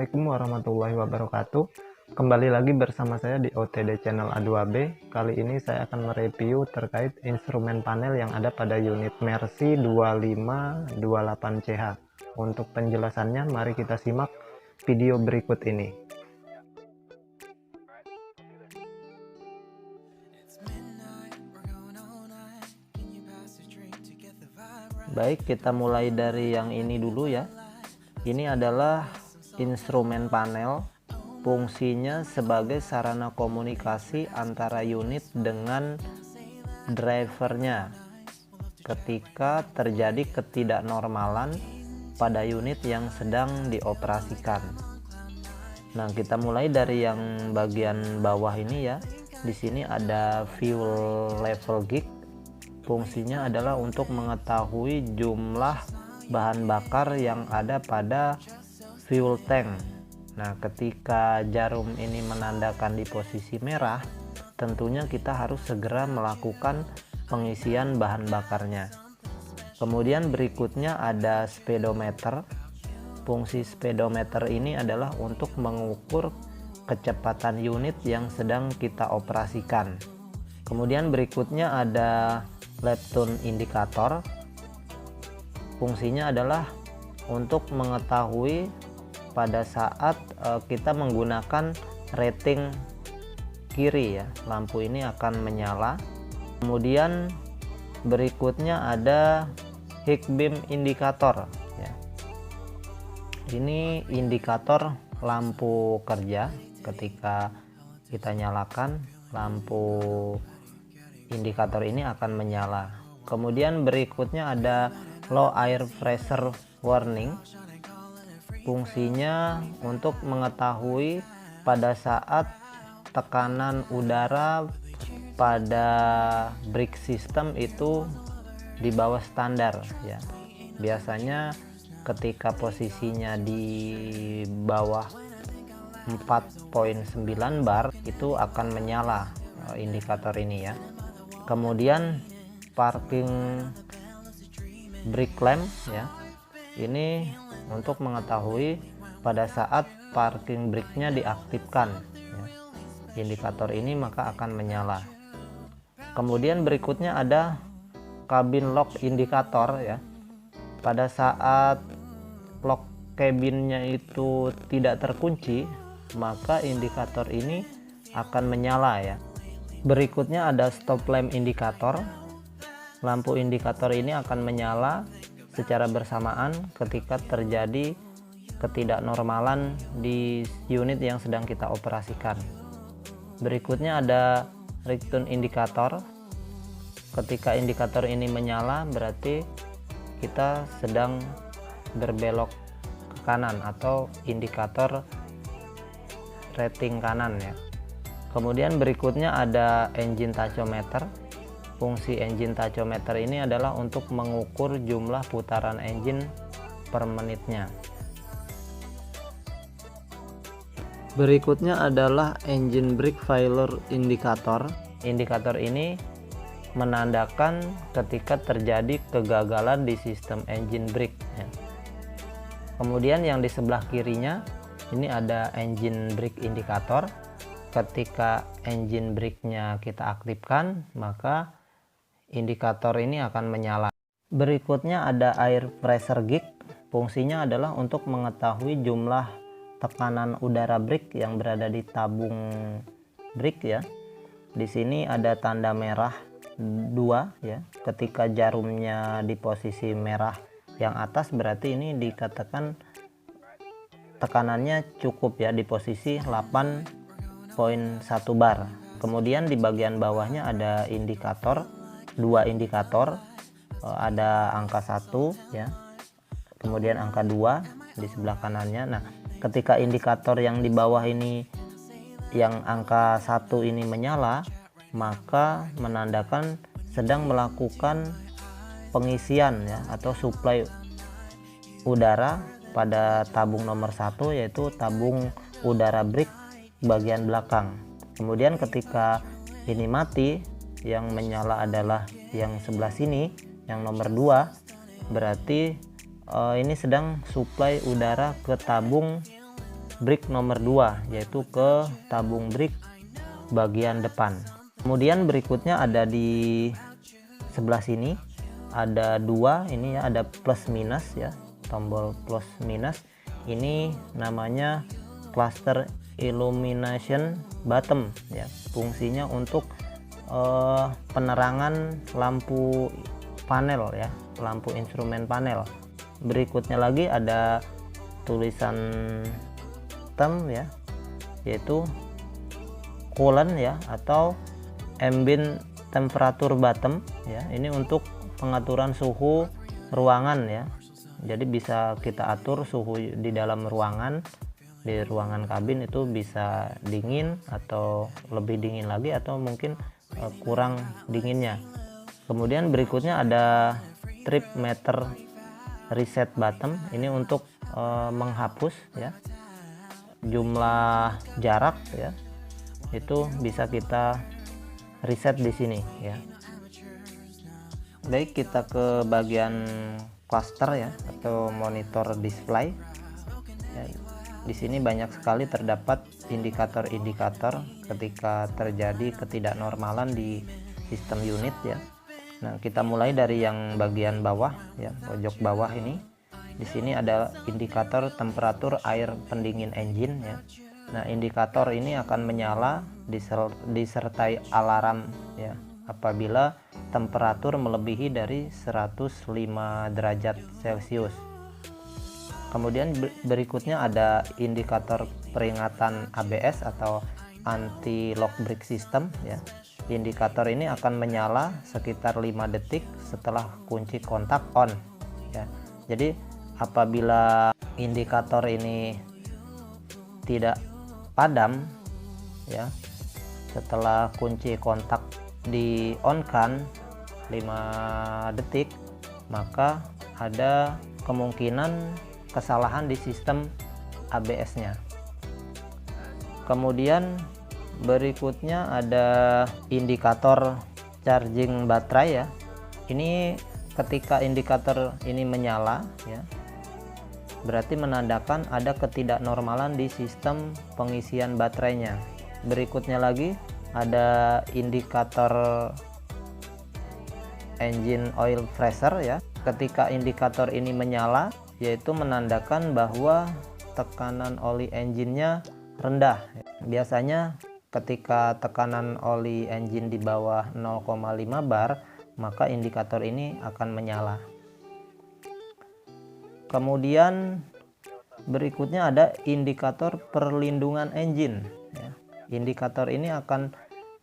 Assalamualaikum warahmatullahi wabarakatuh. Kembali lagi bersama saya di OTD Channel A2B. Kali ini saya akan mereview terkait instrumen panel yang ada pada unit Mercy 2528CH. Untuk penjelasannya, mari kita simak video berikut ini. Baik, kita mulai dari yang ini dulu ya. Ini adalah instrumen panel, fungsinya sebagai sarana komunikasi antara unit dengan drivernya ketika terjadi ketidaknormalan pada unit yang sedang dioperasikan. Nah, kita mulai dari yang bagian bawah ini ya. Di sini ada fuel level gauge. Fungsinya adalah untuk mengetahui jumlah bahan bakar yang ada pada fuel tank. Nah, ketika jarum ini menandakan di posisi merah, tentunya kita harus segera melakukan pengisian bahan bakarnya. Kemudian berikutnya ada speedometer. Fungsi speedometer ini adalah untuk mengukur kecepatan unit yang sedang kita operasikan. Kemudian berikutnya ada lap tune indikator. Fungsinya adalah untuk mengetahui pada saat kita menggunakan rating kiri ya, lampu ini akan menyala. Kemudian berikutnya ada high beam indikator ya. Ini indikator lampu kerja. Ketika kita nyalakan, lampu indikator ini akan menyala. Kemudian berikutnya ada low air pressure warning. Fungsinya untuk mengetahui pada saat tekanan udara pada brake system itu di bawah standar ya. Biasanya ketika posisinya di bawah 4.9 bar itu akan menyala indikator ini ya. Kemudian parking brake lamp ya, ini untuk mengetahui pada saat parking brake-nya diaktifkan ya. Indikator ini maka akan menyala. Kemudian berikutnya ada cabin lock indikator ya. Pada saat lock cabinnya itu tidak terkunci, maka indikator ini akan menyala ya. Berikutnya ada stop lamp indikator. Lampu indikator ini akan menyala secara bersamaan ketika terjadi ketidaknormalan di unit yang sedang kita operasikan. Berikutnya ada return indikator. Ketika indikator ini menyala berarti kita sedang berbelok ke kanan atau indikator rating kanan ya. Kemudian berikutnya ada engine tachometer. Fungsi engine tachometer ini adalah untuk mengukur jumlah putaran engine per menitnya. Berikutnya adalah engine brake failure indicator. Indikator ini menandakan ketika terjadi kegagalan di sistem engine brake ya. Kemudian yang di sebelah kirinya ini ada engine brake indikator. Ketika engine brake-nya kita aktifkan, maka indikator ini akan menyala. Berikutnya ada air pressure gauge. Fungsinya adalah untuk mengetahui jumlah tekanan udara brake yang berada di tabung brake ya. Di sini ada tanda merah 2 ya. Ketika jarumnya di posisi merah yang atas berarti ini dikatakan tekanannya cukup ya, di posisi 8.1 bar. Kemudian di bagian bawahnya ada indikator, 2 indikator, ada angka 1 ya, kemudian angka 2 di sebelah kanannya. Nah, ketika indikator yang di bawah ini yang angka 1 ini menyala, maka menandakan sedang melakukan pengisian ya atau suplai udara pada tabung nomor 1, yaitu tabung udara brake bagian belakang. Kemudian ketika ini mati, yang menyala adalah yang sebelah sini, yang nomor 2, berarti ini sedang suplai udara ke tabung brake nomor 2, yaitu ke tabung brake bagian depan. Kemudian berikutnya ada di sebelah sini ada dua, ini ya, ada plus minus ya, tombol plus minus. Ini namanya cluster illumination button ya, fungsinya untuk penerangan lampu panel ya, lampu instrumen panel. Berikutnya lagi ada tulisan term ya, yaitu coolant ya, atau ambient temperature button ya. Ini untuk pengaturan suhu ruangan ya, jadi bisa kita atur suhu di dalam ruangan. Di ruangan kabin itu bisa dingin atau lebih dingin lagi, atau mungkin kurang dinginnya. Kemudian berikutnya ada trip meter reset button. Ini untuk menghapus ya jumlah jarak ya, itu bisa kita reset di sini ya. Baik, kita ke bagian cluster ya, atau monitor display ya. Di sini banyak sekali terdapat indikator-indikator ketika terjadi ketidaknormalan di sistem unit ya. Nah, kita mulai dari yang bagian bawah ya, pojok bawah ini. Di sini ada indikator temperatur air pendingin engine ya. Nah, indikator ini akan menyala disertai alarm ya apabila temperatur melebihi dari 105 derajat Celcius. Kemudian berikutnya ada indikator peringatan ABS atau anti lock brake system ya. Indikator ini akan menyala sekitar 5 detik setelah kunci kontak on ya. Jadi apabila indikator ini tidak padam ya setelah kunci kontak di on kan 5 detik, maka ada kemungkinan kesalahan di sistem ABS-nya. Kemudian berikutnya ada indikator charging baterai ya. Ini ketika indikator ini menyala ya, berarti menandakan ada ketidaknormalan di sistem pengisian baterainya. Berikutnya lagi ada indikator engine oil pressure ya. Ketika indikator ini menyala, yaitu menandakan bahwa tekanan oli engine-nya rendah. Biasanya ketika tekanan oli engine di bawah 0,5 bar, maka indikator ini akan menyala. Kemudian berikutnya ada indikator perlindungan engine ya. Indikator ini akan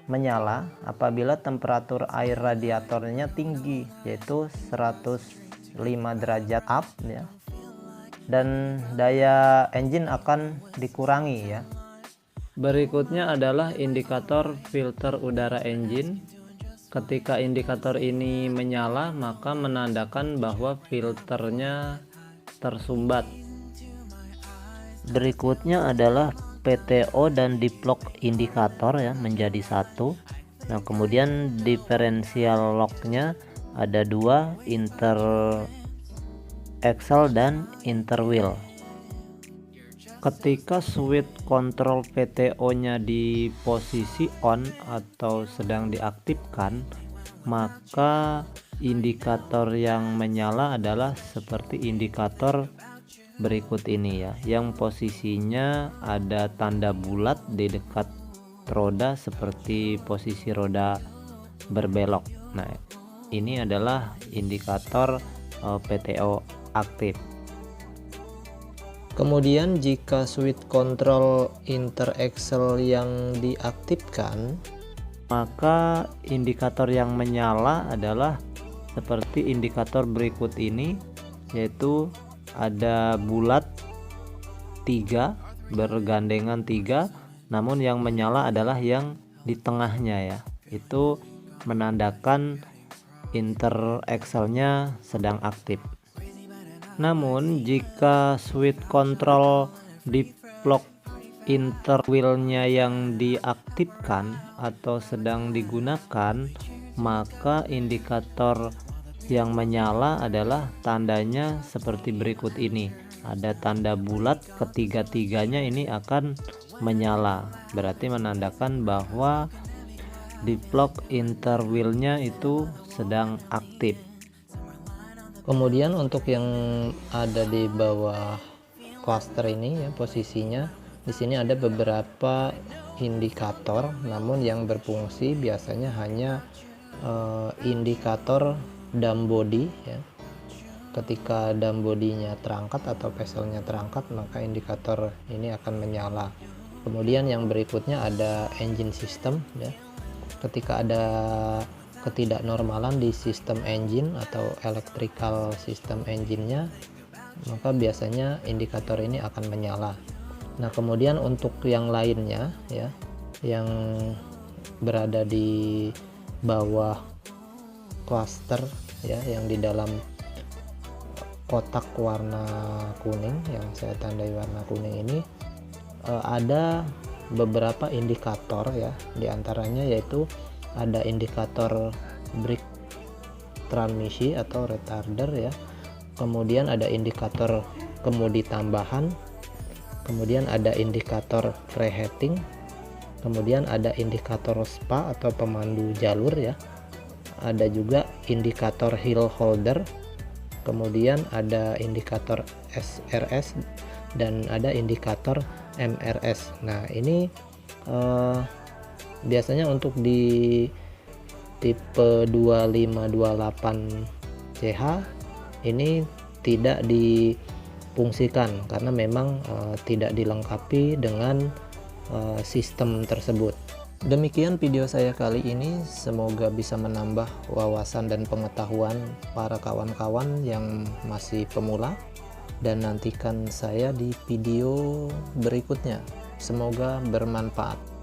menyala apabila temperatur air radiatornya tinggi, yaitu 105 derajat up ya, dan daya engine akan dikurangi ya. Berikutnya adalah indikator filter udara engine. Ketika indikator ini menyala, maka menandakan bahwa filternya tersumbat. Berikutnya adalah PTO dan diplock indikator ya, menjadi satu. Nah, kemudian differential locknya ada dua, inter axle dan interwheel. Ketika switch control PTO-nya di posisi on atau sedang diaktifkan, maka indikator yang menyala adalah seperti indikator berikut ini ya, yang posisinya ada tanda bulat di dekat roda seperti posisi roda berbelok. Nah, ini adalah indikator PTO aktif. Kemudian jika switch control interaxle yang diaktifkan, maka indikator yang menyala adalah seperti indikator berikut ini, yaitu ada bulat 3 bergandengan 3, namun yang menyala adalah yang di tengahnya ya. Itu menandakan interaxle-nya sedang aktif. Namun jika switch control diplock interwheel-nya yang diaktifkan atau sedang digunakan, maka indikator yang menyala adalah tandanya seperti berikut ini. ada tanda bulat, ketiga-tiganya ini akan menyala, berarti menandakan bahwa deadlock interwheel-nya itu sedang aktif. Kemudian untuk yang ada di bawah cluster ini ya, posisinya di sini ada beberapa indikator, namun yang berfungsi biasanya hanya indikator dumb body ya. Ketika dumb bodinya terangkat atau bezelnya terangkat, maka indikator ini akan menyala. Kemudian yang berikutnya ada engine system ya. Ketika ada ketidaknormalan di sistem engine atau electrical system engine-nya, maka biasanya indikator ini akan menyala. Nah, kemudian untuk yang lainnya ya, yang berada di bawah cluster ya, yang di dalam kotak warna kuning yang saya tandai warna kuning ini, ada beberapa indikator ya, diantaranya yaitu ada indikator brake transmisi atau retarder ya, kemudian ada indikator kemudi tambahan, kemudian ada indikator preheating, kemudian ada indikator SPA atau pemandu jalur ya, ada juga indikator hill holder, kemudian ada indikator SRS dan ada indikator MRS. Nah, ini biasanya untuk di tipe 2528CH ini tidak difungsikan karena memang tidak dilengkapi dengan sistem tersebut. Demikian video saya kali ini, semoga bisa menambah wawasan dan pengetahuan para kawan-kawan yang masih pemula, dan nantikan saya di video berikutnya. Semoga bermanfaat.